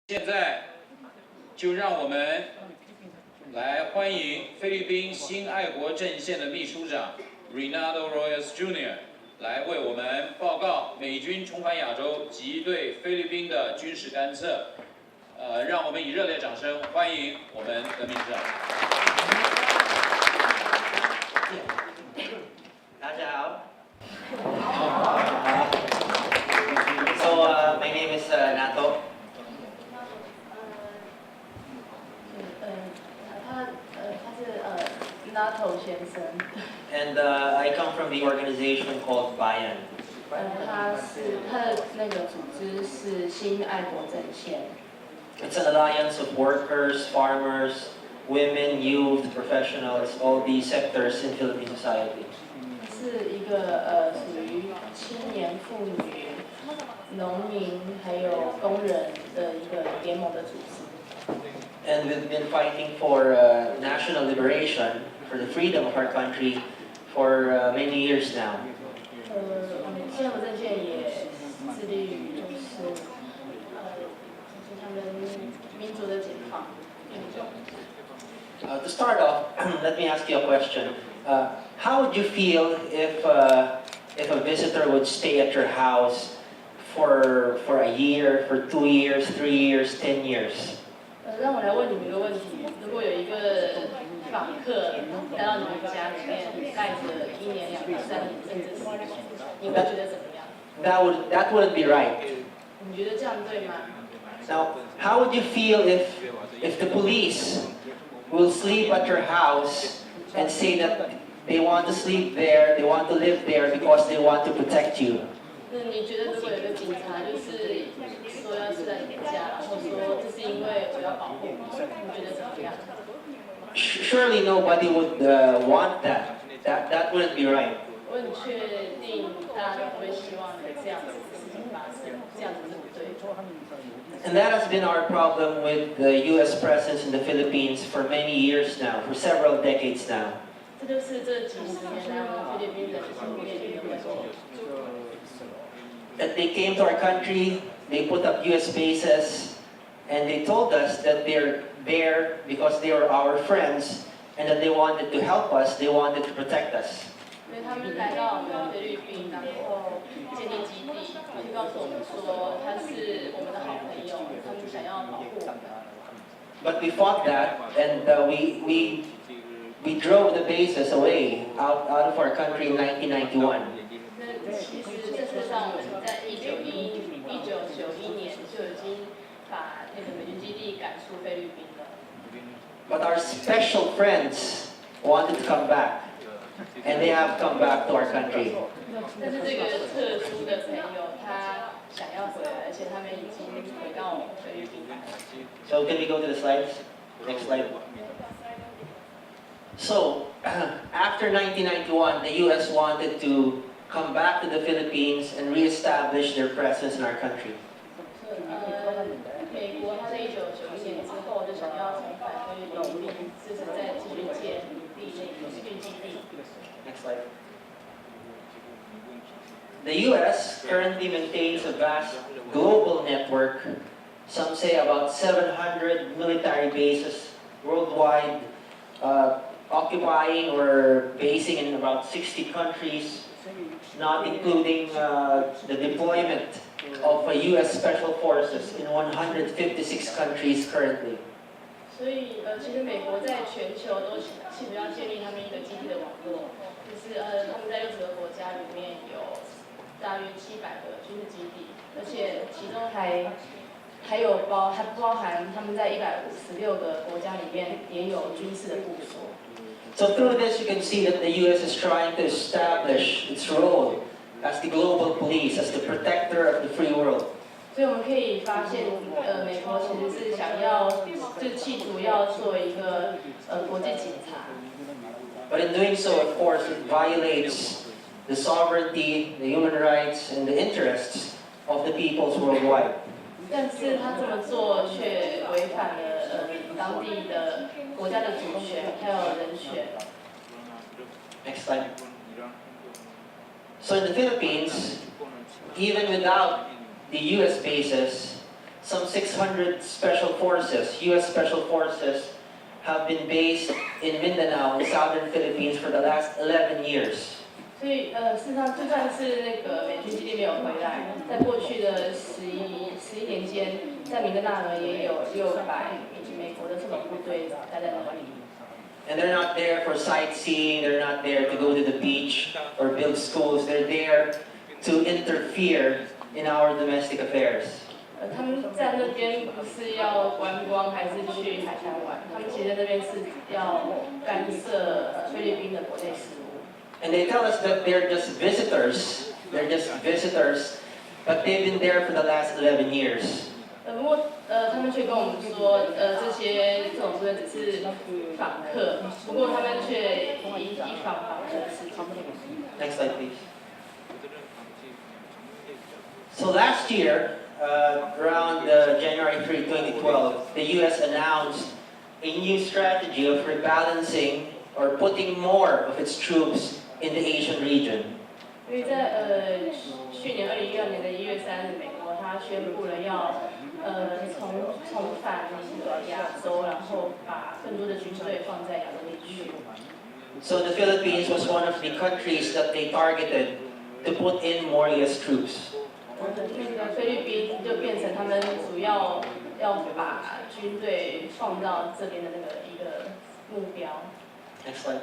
现在就让我们来欢迎菲律宾新爱国阵线的秘书长 Renato Royas Jr. 来为我们报告美军重返亚洲及对菲律宾的军事干涉。让我们以热烈掌声欢迎我们的秘书长。大家好。My name is Nato. Nato 先生。And I come from the organization called Bayan. 他的那个组织是新爱国阵线。It's an alliance of workers, farmers, women, youth, professionals, all these sectors in Philippine society. 是一个属于青年、妇女、农民还有工人的一个联盟的组织。And we've been fighting for national liberation, for the freedom of our country, for many years now. 新爱国阵线也致力于就是他们民族的解放运动。To start off, let me ask you a question. How would you feel if a visitor would stay at your house for a year, for 2 years, 3 years, 10 years? 让我来问你们一个问题：如果有一个访客来到你们家里面，带着1年、2年、3年，甚至10年，你会觉得怎么样？ That wouldn't be right. 你觉得这样对吗？ Now, how would you feel if the police will sleep at your house and say that they want to sleep there, they want to live there because they want to protect you? 那你觉得如果有个警察就是说要睡在你家，然后说这是因为我要保护你，你觉得怎么样？ Surely nobody would want that. That wouldn't be right. 我很确定大家都不会希望有这样子的事情发生，这样子是不对的。 And that has been our problem with the U.S. presence in the Philippines for many years now, for several decades now. 这就是这几十年来我们菲律宾人心里面的问题。 That they came to our country, they put up U.S. bases, and they told us that they're there because they were our friends, and that they wanted to help us, they wanted to protect us. 因为他们来到我们菲律宾，然后建立基地，就告诉我们说他是我们的好朋友，他们想要保护我们。 But we fought that, and we drove the bases away out of our country in 1991. 那其实事实上，我们在1991年就已经把那个美军基地赶出菲律宾了。 But our special friends wanted to come back, and they have come back to our country. 但是这个特殊的朋友，他想要回来，而且他们已经回到我们菲律宾来。 So can we go to the slides? Next slide. So, after 1991, the U.S. wanted to come back to the Philippines and reestablish their presence in our country. 美国他在1991年之后就想要重返菲律宾，就是在继续建立那个军基地。 Next slide. The U.S. currently maintains a vast global network, some say about 700 military bases worldwide, occupying or basing in about 60 countries, not including the deployment of U.S. Special Forces in 156 countries currently. 所以其实美国在全球都企图要建立他们一个基地的网络，就是他们在60个国家里面有大约700个军事基地，而且其中还包含他们在156个国家里面也有军事的部署。 So through this, you can see that the U.S. is trying to establish its role as the global police, as the protector of the free world. 所以我们可以发现，美国其实是想要，就企图要做一个国际警察。 But in doing so, of course, it violates the sovereignty, the human rights, and the interests of the peoples worldwide. 但是他这么做却违反了当地的国家的主权还有人权。 Next slide. So in the Philippines, even without the U.S. bases, some 600 special forces, U.S. special forces, have been based in Mindanao, in southern Philippines, for the last 11 years. 所以事实上，就算是那个美军基地没有回来，在过去的11年间，在民德纳呢也有600美国的特种部队待在那里。And they're not there for sightseeing, they're not there to go to the beach or build schools, they're there to interfere in our domestic affairs. 他们在那边不是要观光，还是去海滩玩？他们其实在那边是要干涉菲律宾的国内事务。And they tell us that they're just visitors, but they've been there for the last 11 years. 不过他们却跟我们说，这些这种部队只是访客，不过他们却以访客的事情。Next slide, please. So last year, around January 3, 2012, the U.S. announced a new strategy of rebalancing or putting more of its troops in the Asian region. 因为在去年2012年的1月3日，美国他宣布了要重返亚洲，然后把更多的军队放在亚洲地区。So the Philippines was one of the countries that they targeted to put in more U.S. troops. 那个菲律宾就变成他们主要把军队放到这边的那个一个目标。Next slide.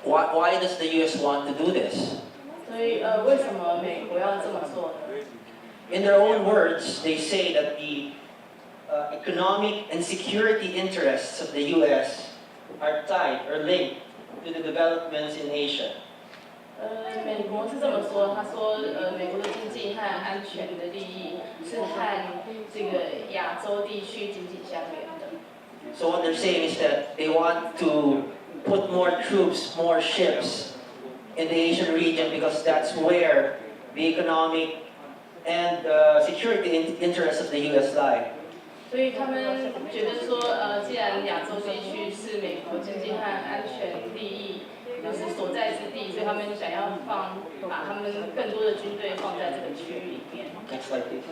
Why does the U.S. want to do this? 所以为什么美国要这么做呢？ In their own words, they say that the economic and security interests of the U.S. are tied or linked to the developments in Asia. 美国是这么说，他说美国的经济和安全的利益是和这个亚洲地区紧紧相连的。So what they're saying is that they want to put more troops, more ships in the Asian region because that's where the economic and security interests of the U.S. lie. 所以他们觉得说，既然亚洲地区是美国经济和安全利益就是所在之地，所以他们想要把他们更多的军队放在这个区域里面。Next slide, please.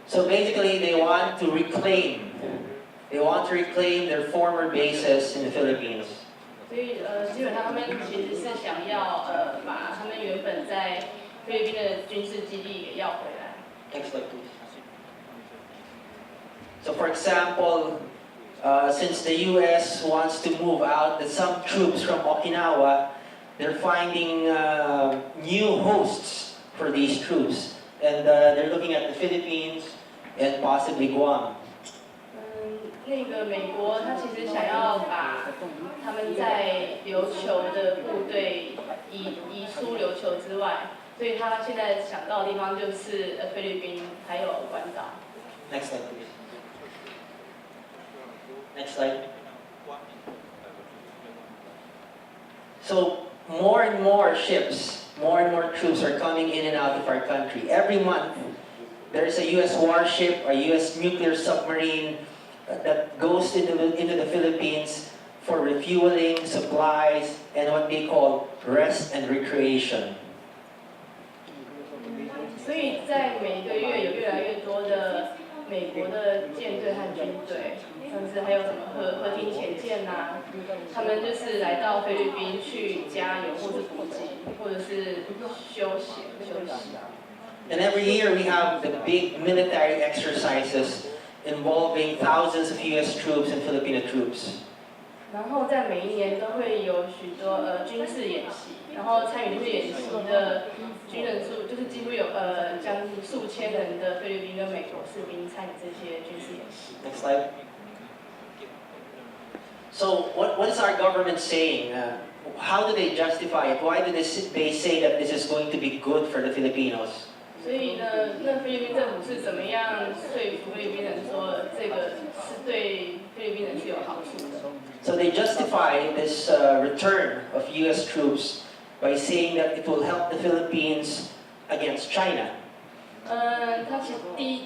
So basically, they want to reclaim their former bases in the Philippines. 所以基本上他们其实是想要把他们原本在菲律宾的军事基地给要回来。Next slide, please. So for example, since the U.S. wants to move out some troops from Okinawa, they're finding new hosts for these troops. And they're looking at the Philippines and possibly Guam. 那个美国他其实想要把他们在琉球的部队移出琉球之外，所以他现在想到的地方就是菲律宾还有关岛。Next slide, please. Next slide. So more and more ships, more and more troops are coming in and out of our country. Every month, there's a U.S. warship, a U.S. nuclear submarine that goes into the Philippines for refueling, supplies, and what they call rest and recreation. 所以在每个月有越来越多的美国的舰队和军队，甚至还有什么和平潜舰呐，他们就是来到菲律宾去加油，或是补给，或者是休息。And every year we have the big military exercises involving thousands of U.S. troops and Filipino troops. 然后在每一年都会有许多军事演习，然后参与军事演习的军人数就是几乎有将近数千人的菲律宾跟美国士兵参与这些军事演习。Next slide. So what is our government saying? How do they justify it? Why do they say that this is going to be good for the Filipinos? 所以呢，那菲律宾政府是怎么样说服菲律宾人说这个是对菲律宾人是有好处的？ So they justify this return of U.S. troops by saying that it will help the Philippines against China. 他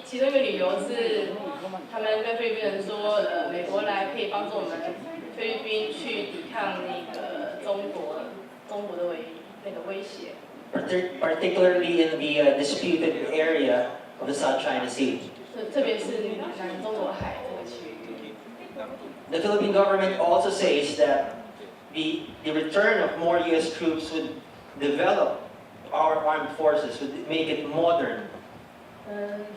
其中一个理由是，他们跟菲律宾人说，美国来可以帮助我们菲律宾去抵抗那个中国的那个威胁。particularly in the disputed area of the South China Sea. 特别是南中国海这个区域。 The Philippine government also says that the return of more U.S. troops would develop our armed forces, would make it modern.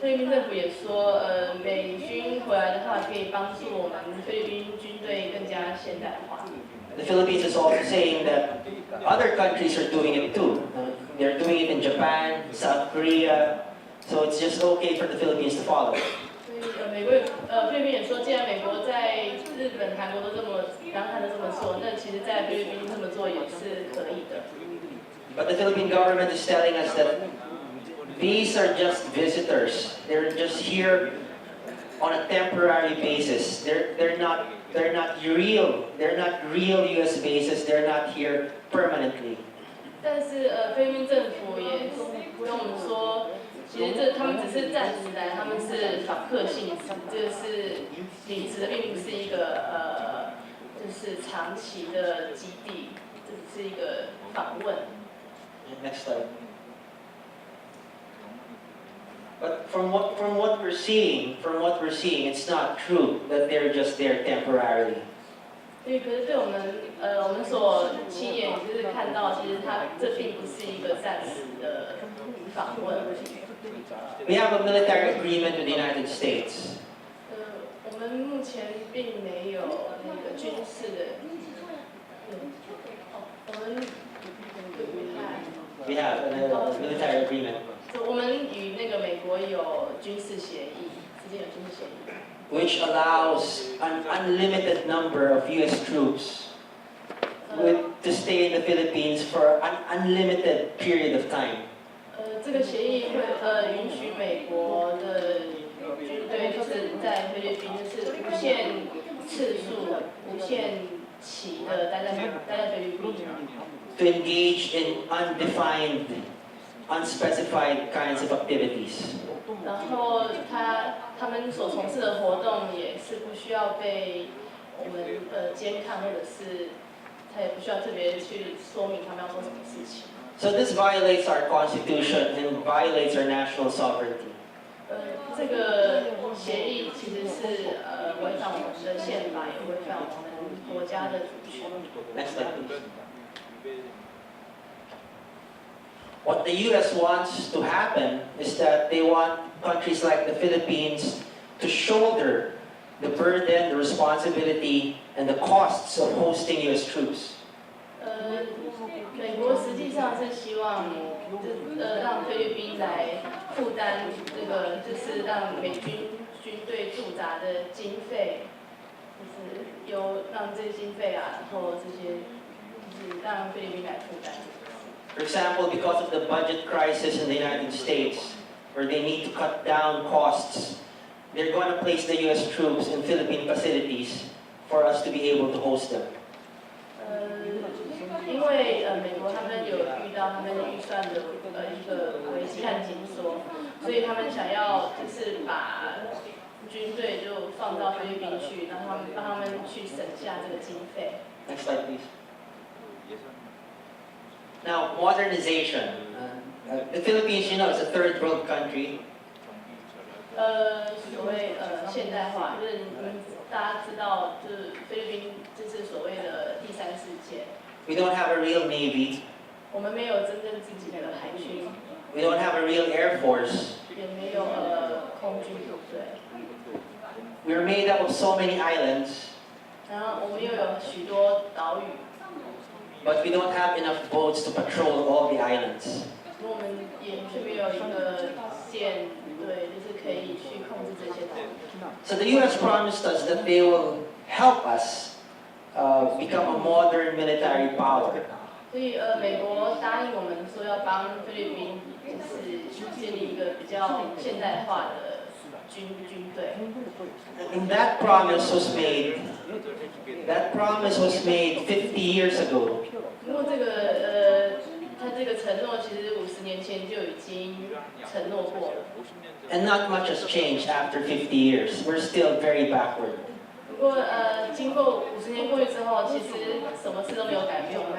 菲律宾政府也说，美军回来的话，可以帮助我们菲律宾军队更加现代化。 The Philippines is also saying that other countries are doing it too. They're doing it in Japan, South Korea, so it's just okay for the Philippines to follow. 所以菲律宾也说，既然美国在日本、韩国都这么、南韩都这么做，那其实在菲律宾这么做也是可以的。 But the Philippine government is telling us that these are just visitors. They're just here on a temporary basis. They're not real. They're not real U.S. bases. They're not here permanently. 但是菲律宾政府也跟我们说，其实他们只是暂时来，他们是访客性质，这个是领事的，并不是一个就是长期的基地，这只是一个访问。 Next slide. But from what we're seeing, it's not true that they're just there temporarily. 所以，可是对我们所亲眼就是看到，其实这并不是一个暂时的访问。 We have a military agreement with the United States. 我们目前并没有那个军事的，我们 We have a military agreement. 我们与那个美国有军事协议，之间有军事协议。 Which allows an unlimited number of U.S. troops to stay in the Philippines for an unlimited period of time. 这个协议会允许美国的军队就是在菲律宾就是无限次数、无限期的待在菲律宾。 To engage in undefined, unspecified kinds of activities. 然后他们所从事的活动也是不需要被我们监看，或者是他也不需要特别去说明他们要做什么事情。 So this violates our constitution and violates our national sovereignty. 这个协议其实是违反我们的宪法，也违反我们国家的主权。 Next slide, please. What the U.S. wants to happen is that they want countries like the Philippines to shoulder the burden, the responsibility, and the costs of hosting U.S. troops. 美国实际上是希望让菲律宾来负担这个，就是让美军军队驻扎的经费，就是让这些经费啊，然后这些就是让菲律宾来负担。 For example, because of the budget crisis in the United States, where they need to cut down costs, they're going to place the U.S. troops in Philippine facilities for us to be able to host them. 因为美国他们有遇到他们预算的一个危机和紧缩，所以他们想要就是把军队就放到菲律宾去，让他们去省下这个经费。 Next slide, please. Now, modernization. The Philippines, you know, is a third world country. 所谓现代化，就是大家知道，就是菲律宾就是所谓的第三世界。 We don't have a real navy. 我们没有真正自己的海军， We don't have a real air force. 也没有空军部队。 We're made up of so many islands, 然后我们又有许多岛屿， but we don't have enough boats to patrol all the islands. 我们也却没有一个舰队，就是可以去控制这些岛屿。 So the U.S. promised us that they will help us become a modern military power. 所以美国答应我们说要帮菲律宾，就是建立一个比较现代化的军队。 And that promise was made 50 years ago. 不过他这个承诺其实50年前就已经承诺过了。 And not much has changed after 50 years. We're still very backward. 不过经过50年过去之后，其实什么事都没有改变，我们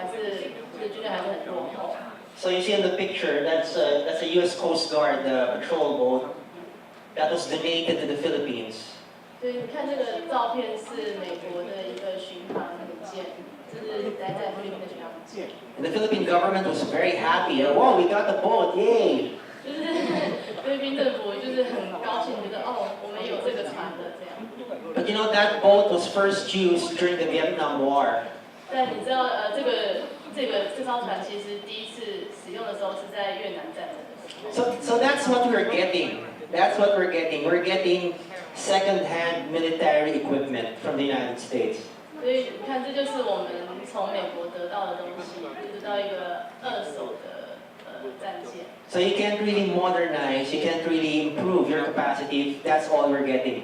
军队还是很落后。So you see in the picture, that's a U.S. Coast Guard patrol boat that was donated to the Philippines. 所以你看这个照片是美国的一个巡航舰，这是待在菲律宾的巡航舰。And the Philippine government was very happy. Oh, we got the boat, yay! 就是菲律宾政府就是很高兴，觉得哦，我们有这个船的这样。But you know that boat was first used during the Vietnam War. 但你知道这艘船其实第一次使用的时候是在越南战争的时候。So that's what we're getting. That's what we're getting. We're getting second-hand military equipment from the United States. 所以你看，这就是我们从美国得到的东西，得到一个二手的战舰。So you can't really modernize, you can't really improve your capacity if that's all we're getting.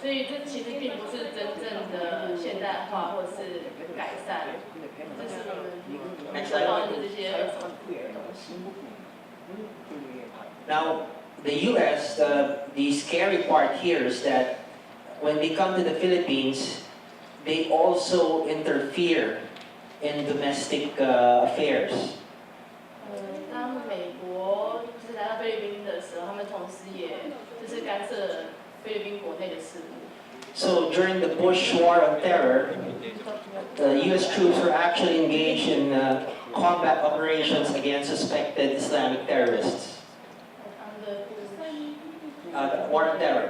所以这其实并不是真正的现代化或是改善，这是我们得到的这些二手的东西。Now, the U.S., the scary part here is that when they come to the Philippines, they also interfere in domestic affairs. 当美国就是来到菲律宾的时候，他们同时也就是干涉菲律宾国内的事务。So during the Bush War on Terror, the U.S. troops were actually engaged in combat operations against suspected Islamic terrorists. War on Terror.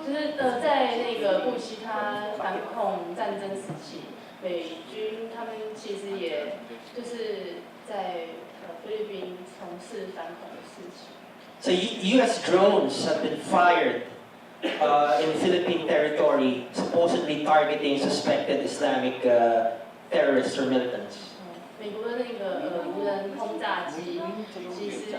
就是在那个布希他反恐战争时期，美军他们其实也就是在菲律宾从事反恐的事情。So U.S. drones have been fired in Philippine territory, supposedly targeting suspected Islamic terrorists or militants. 美国的那个无人轰炸机，其实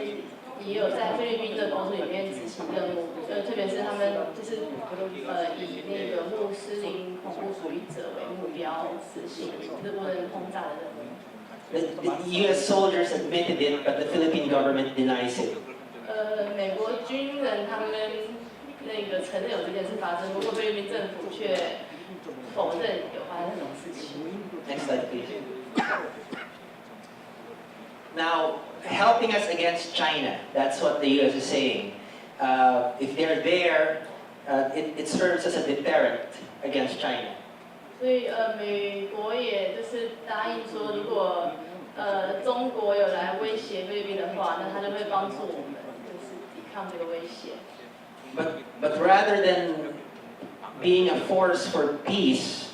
也有在菲律宾的国土里面执行任务，特别是他们就是以那个穆斯林恐怖主义者为目标执行无人轰炸的任务。The U.S. soldiers admitted it, but the Philippine government denies it. 美国军人他们那个承认有这件事发生，不过菲律宾政府却否认有发生这种事情。Next slide, please. Now, helping us against China, that's what the U.S. is saying. If they're there, it serves as a deterrent against China. 所以美国也就是答应说，如果中国有来威胁菲律宾的话，那他就会帮助我们，就是抵抗这个威胁。But rather than being a force for peace,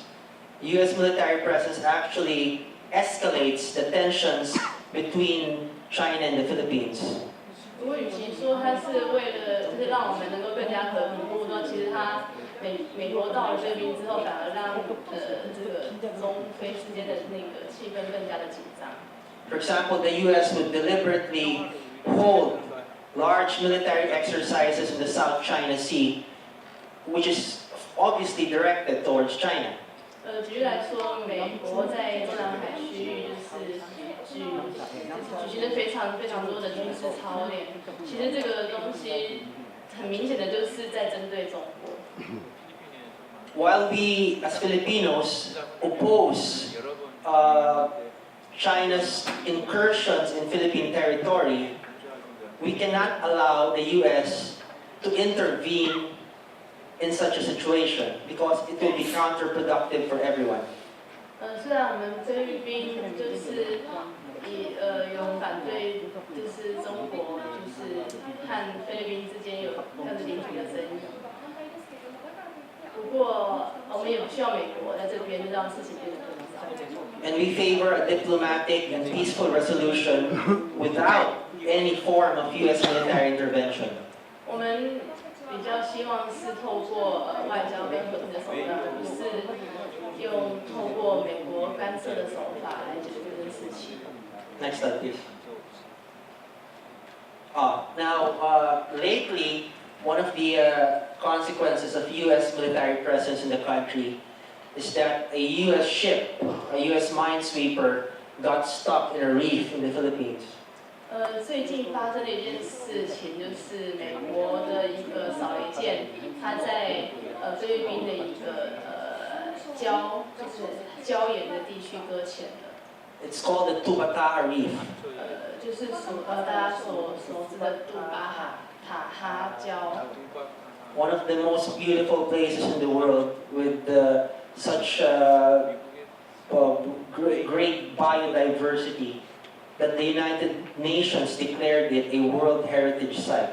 U.S. military presence actually escalates the tensions between China and the Philippines. 如果与其说它是为了就是让我们能够更加和平，不如说其实它美国到了菲律宾之后，反而让这个中菲之间的那个气氛更加的紧张。For example, the U.S. would deliberately hold large military exercises in the South China Sea, which is obviously directed towards China. 举例来说，美国在中南海区域就是举行了非常多的军事操练。其实这个东西很明显的就是在针对中国。While we, as Filipinos, oppose China's incursions in Philippine territory, we cannot allow the U.S. to intervene in such a situation because it will be counterproductive for everyone. 虽然我们菲律宾就是有反对，就是中国就是和菲律宾之间有这样的领土的争议，不过我们也不需要美国在这边让事情变得更糟。And we favor a diplomatic and peaceful resolution without any form of U.S. military intervention. 我们比较希望是透过外交跟和平的手段，而不是用透过美国干涉的手法来解决这件事情。Next slide, please. Now, lately, one of the consequences of U.S. military presence in the country is that a U.S. ship, a U.S. minesweeper, got stuck in a reef in the Philippines. 最近发生的一件事情就是美国的一个扫雷舰，它在菲律宾的一个礁岩的地区搁浅了。It's called the Tubataha Reef. 就是大家所熟知的杜巴塔哈礁。One of the most beautiful places in the world with such great biodiversity that the United Nations declared it a World Heritage Site.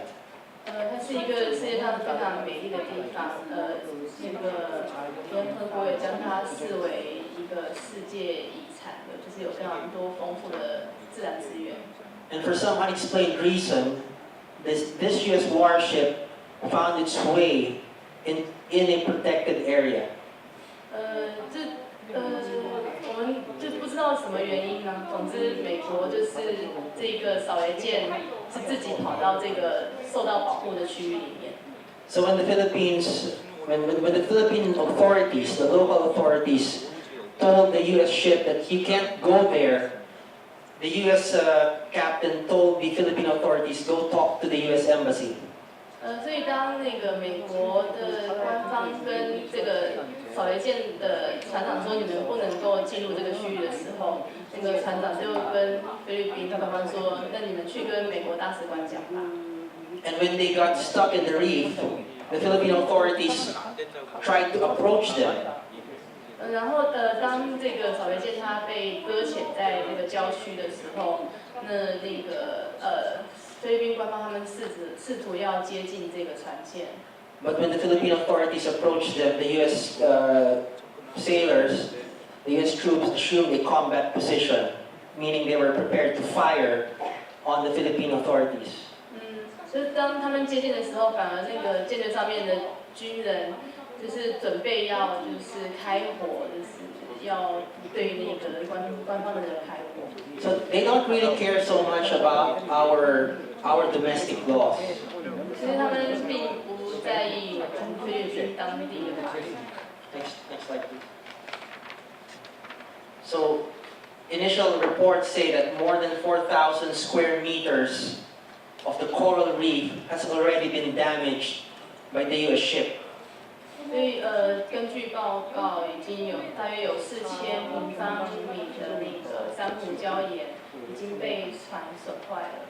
它是一个世界上非常美丽的地方，那个联合国也将它视为一个世界遗产的，就是有非常多丰富的自然资源。And for some unexplained reason, this U.S. warship found its way in a protected area. 我们就不知道什么原因呢。总之，美国就是这个扫雷舰是自己跑到这个受到保护的区域里面。So when the Philippine authorities, the local authorities, told the U.S. ship that you can't go there, the U.S. captain told the Philippine authorities, go talk to the U.S. embassy. 所以当那个美国的官方跟这个扫雷舰的船长说你们不能够进入这个区域的时候，那个船长就跟菲律宾官方说，那你们去跟美国大使馆讲吧。And when they got stuck in the reef, the Philippine authorities tried to approach them. 然后当这个扫雷舰它被搁浅在那个郊区的时候，那个菲律宾官方他们试图要接近这个船舰。But when the Philippine authorities approached them, the U.S. Sailors, the U.S. troops assumed a combat position, meaning they were prepared to fire on the Philippine authorities. 就是当他们接近的时候，反而那个舰队上面的军人就是准备要就是开火，就是要对那个官方的人开火。So they don't really care so much about our domestic laws. 其实他们并不在意菲律宾当地的法律。Next slide, please. So, initial reports say that more than 4,000 square meters of the coral reef has already been damaged by the U.S. ship. 所以根据报告，已经有大约有4000平方米的那个珊瑚礁岩已经被船损坏了。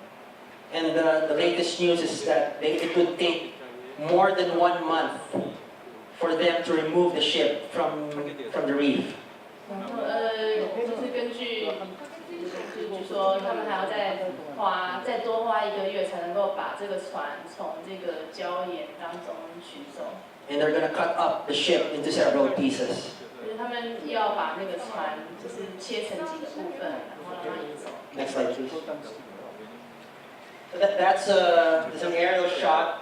And the latest news is that it would take more than 1 month for them to remove the ship from the reef. 然后就是根据据说他们还要再多花1个月才能够把这个船从这个礁岩当中取走。And they're going to cut up the ship into several pieces. 就是他们要把那个船就是切成几个部分，然后让它移走。Next slide, please. So that's an aerial shot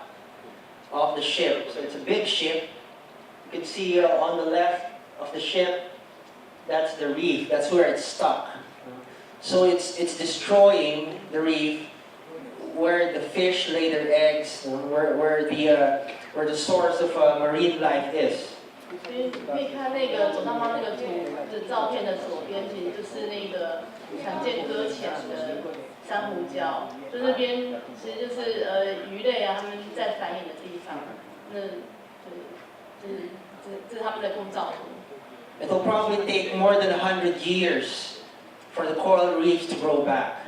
of the ship. So it's a big ship. You can see on the left of the ship, that's the reef. That's where it's stuck. So it's destroying the reef where the fish lay their eggs, where the source of marine life is. 所以可以看那个左上方那个图的照片的左边，其实就是那个船舰搁浅的珊瑚礁，就那边其实就是鱼类啊他们在繁衍的地方，那这是他们的构造图。It will probably take more than 100 years for the coral reefs to grow back.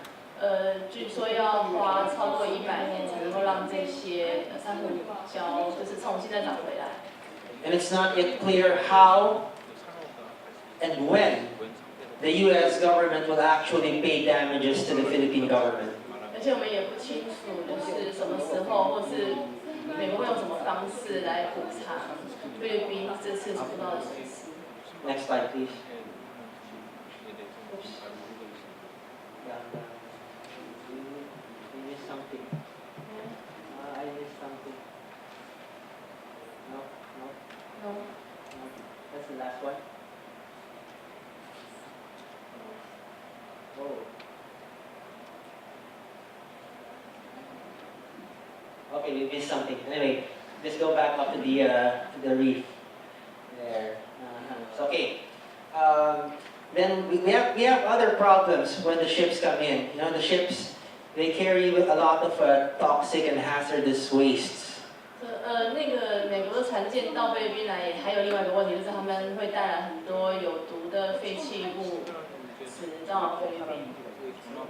据说要花超过100年才能够让这些珊瑚礁就是重新再长回来。And it's not yet clear how and when the U.S. government will actually pay damages to the Philippine government. 而且我们也不清楚，就是什么时候，或是美国会用什么方式来补偿菲律宾这次受到的损失。Next slide, please. I missed something. I missed something. No. That's the last one. Oh. Okay, we missed something. Anyway, let's go back up to the reef. There. So, okay. Then we have other problems when the ships come in. You know, the ships, they carry a lot of toxic and hazardous wastes. 那个美国的船舰到菲律宾来，还有另外一个问题，就是他们会带来很多有毒的废弃物，持到菲律宾。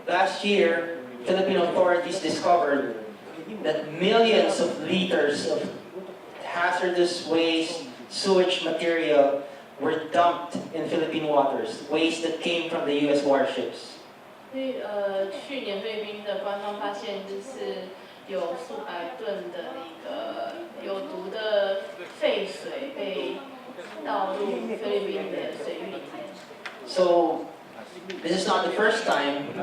Last year, Philippine authorities discovered that millions of liters of hazardous waste, sewage material were dumped in Philippine waters, waste that came from the U.S. warships. 所以去年菲律宾的官方发现，就是有数百吨的那个有毒的废水被倒入菲律宾的水域里面。So, this is not the first time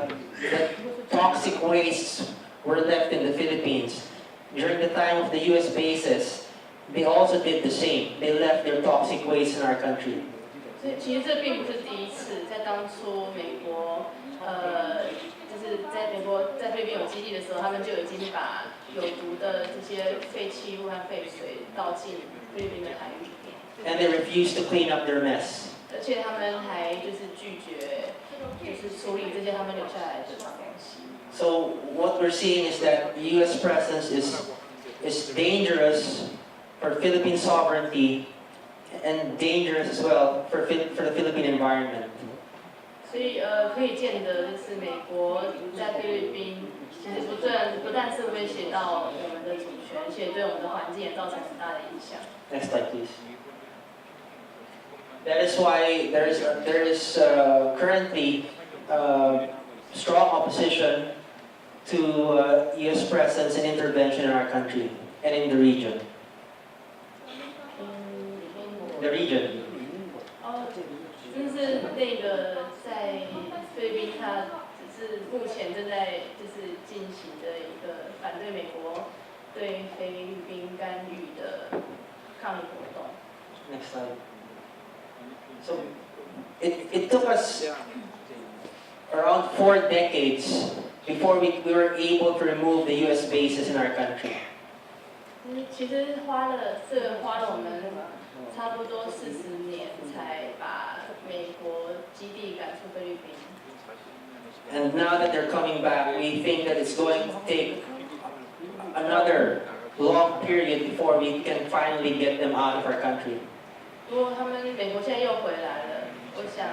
that toxic wastes were left in the Philippines. During the time of the U.S. bases, they also did the same. They left their toxic waste in our country. 所以其实这并不是第一次，在当初美国就是在美国在菲律宾有基地的时候，他们就已经把有毒的这些废弃物和废水倒进菲律宾的海域里面。And they refused to clean up their mess. 而且他们还就是拒绝，就是处理这些他们留下来的脏东西。So what we're seeing is that the U.S. presence is dangerous for Philippine sovereignty and dangerous as well for the Philippine environment. 所以可以见得就是美国在菲律宾，其实不但是威胁到我们的主权，而且对我们的环境也造成很大的影响。Next slide, please. That is why there is currently strong opposition to U.S. presence and intervention in our country and in the region. The region. 就是那个在菲律宾，它只是目前正在就是进行的一个反对美国对菲律宾干预的抗议活动。Next slide. So it took us around 4 decades before we were able to remove the U.S. bases in our country. 其实花了我们差不多40年才把美国基地赶出菲律宾。And now that they're coming back, we think that it's going to take another long period before we can finally get them out of our country. 不过美国现在又回来了，我想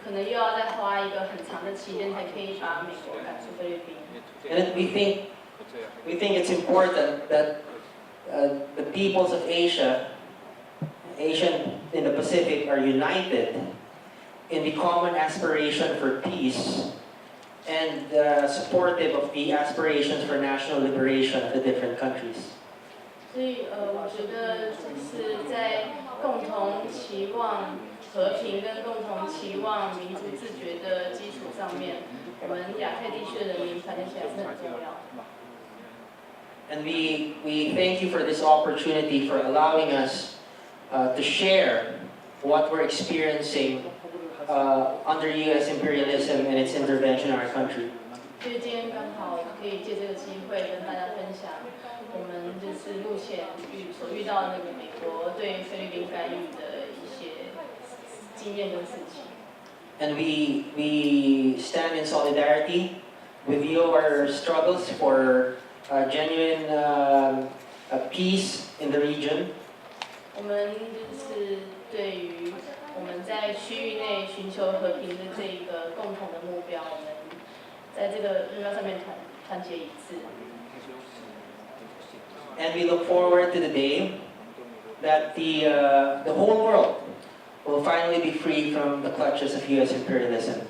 可能又要再花一个很长的期间才可以把美国赶出菲律宾。And we think it's important that the peoples of Asia in the Pacific are united in the common aspiration for peace and supportive of the aspirations for national liberation of the different countries. 所以我觉得就是在共同期望和平跟共同期望民族自觉的基础上面，我们亚太地区的人民团结起来是很重要的。And we thank you for this opportunity for allowing us to share what we're experiencing under U.S. imperialism and its intervention in our country. 所以今天刚好可以借这个机会跟大家分享，我们就是目前所遇到那个美国对菲律宾干预的一些经验跟事情。And we stand in solidarity with your struggles for genuine peace in the region. 我们就是对于我们在区域内寻求和平的这一个共同的目标，我们在这个目标上面团结一致。And we look forward to the day that the whole world will finally be free from the clutches of U.S. imperialism.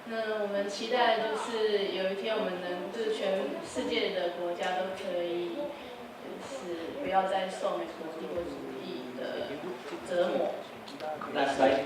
那我们期待就是有一天我们能就是全世界的国家都可以就是不要再受美国帝国主义的折磨。Last slide.